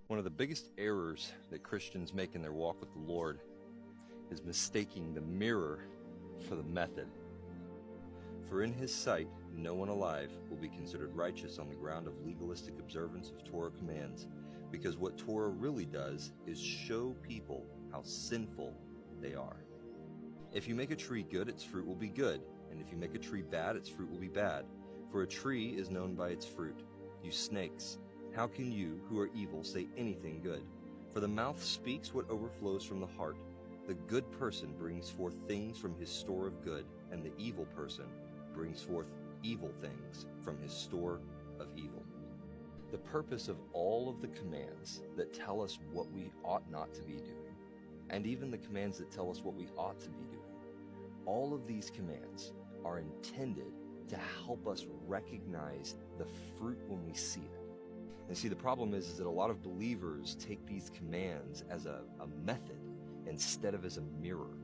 One of the biggest errors that Christians make in their walk with the Lord is mistaking the mirror for the method. For in his sight, no one alive will be considered righteous on the ground of legalistic observance of Torah commands, because what Torah really does is show people how sinful they are. If you make a tree good, its fruit will be good, and if you make a tree bad, its fruit will be bad. For a tree is known by its fruit. You snakes, how can you, who are evil, say anything good? For the mouth speaks what overflows from the heart. The good person brings forth things from his store of good, and the evil person brings forth evil things from his store of evil. The purpose of all of the commands that tell us what we ought not to be doing, and even the commands that tell us what we ought to be doing, all of these commands are intended to help us recognize the fruit when we see it. And see, the problem is that a lot of believers take these commands as a method instead of as a mirror.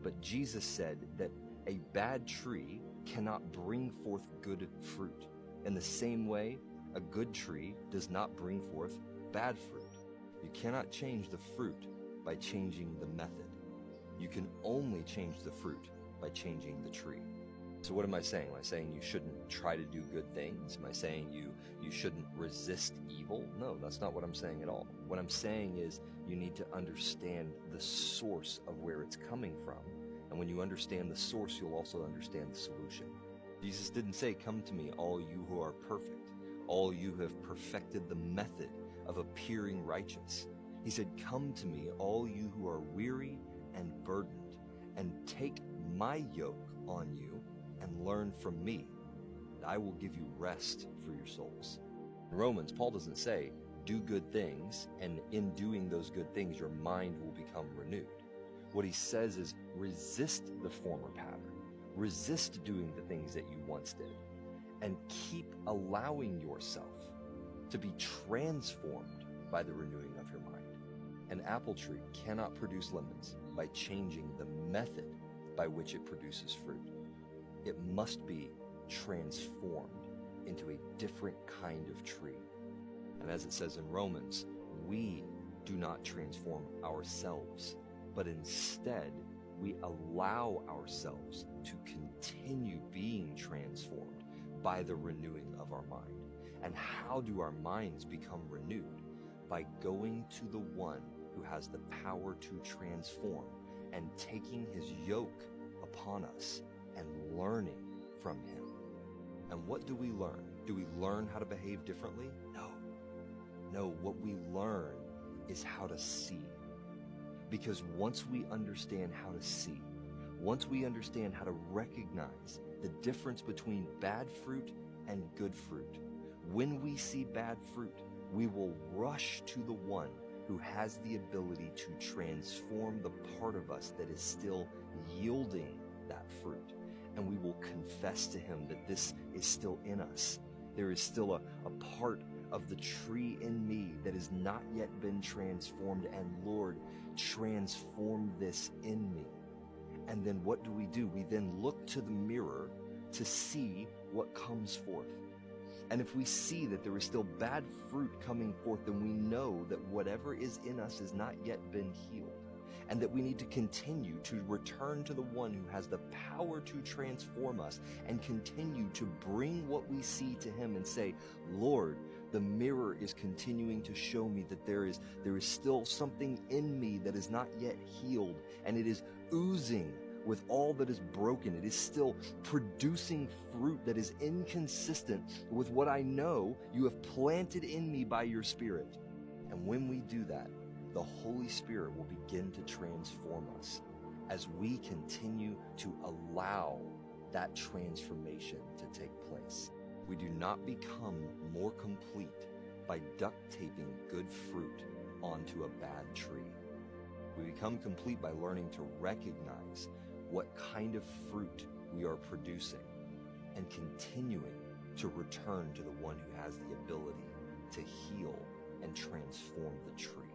But Jesus said that a bad tree cannot bring forth good fruit. In the same way, a good tree does not bring forth bad fruit. You cannot change the fruit by changing the method. You can only change the fruit by changing the tree. So what am I saying? Am I saying you shouldn't try to do good things? Am I saying you shouldn't resist evil? No, that's not what I'm saying at all. What I'm saying is you need to understand the source of where it's coming from. And when you understand the source, you'll also understand the solution. Jesus didn't say, "Come to me, all you who are perfect, all you who have perfected the method of appearing righteous." He said, "Come to me, all you who are weary and burdened, and take my yoke on you and learn from me, and I will give you rest for your souls." In Romans, Paul doesn't say, do good things, and in doing those good things, your mind will become renewed. What he says is resist the former pattern. Resist doing the things that you once did, and keep allowing yourself to be transformed by the renewing of your mind. An apple tree cannot produce lemons by changing the method by which it produces fruit. It must be transformed into a different kind of tree. And as it says in Romans, we do not transform ourselves, but instead we allow ourselves to continue being transformed by the renewing of our mind. And how do our minds become renewed? By going to the one who has the power to transform and taking his yoke upon us and learning from him. And what do we learn? Do we learn how to behave differently? No, what we learn is how to see. Because once we understand how to see, once we understand how to recognize the difference between bad fruit and good fruit, when we see bad fruit, we will rush to the one who has the ability to transform the part of us that is still yielding that fruit. And we will confess to him that this is still in us. There is still a part of the tree in me that has not yet been transformed, and Lord, transform this in me. And then what do? We then look to the mirror to see what comes forth. And if we see that there is still bad fruit coming forth, then we know that whatever is in us has not yet been healed, and that we need to continue to return to the one who has the power to transform us, and continue to bring what we see to him and say, Lord, the mirror is continuing to show me that there is still something in me that is not yet healed, and it is oozing with all that is broken. It is still producing fruit that is inconsistent with what I know you have planted in me by your Spirit. And when we do that, the Holy Spirit will begin to transform us as we continue to allow that transformation to take place. We do not become more complete by duct taping good fruit onto a bad tree. We become complete by learning to recognize what kind of fruit we are producing and continuing to return to the one who has the ability to heal and transform the tree.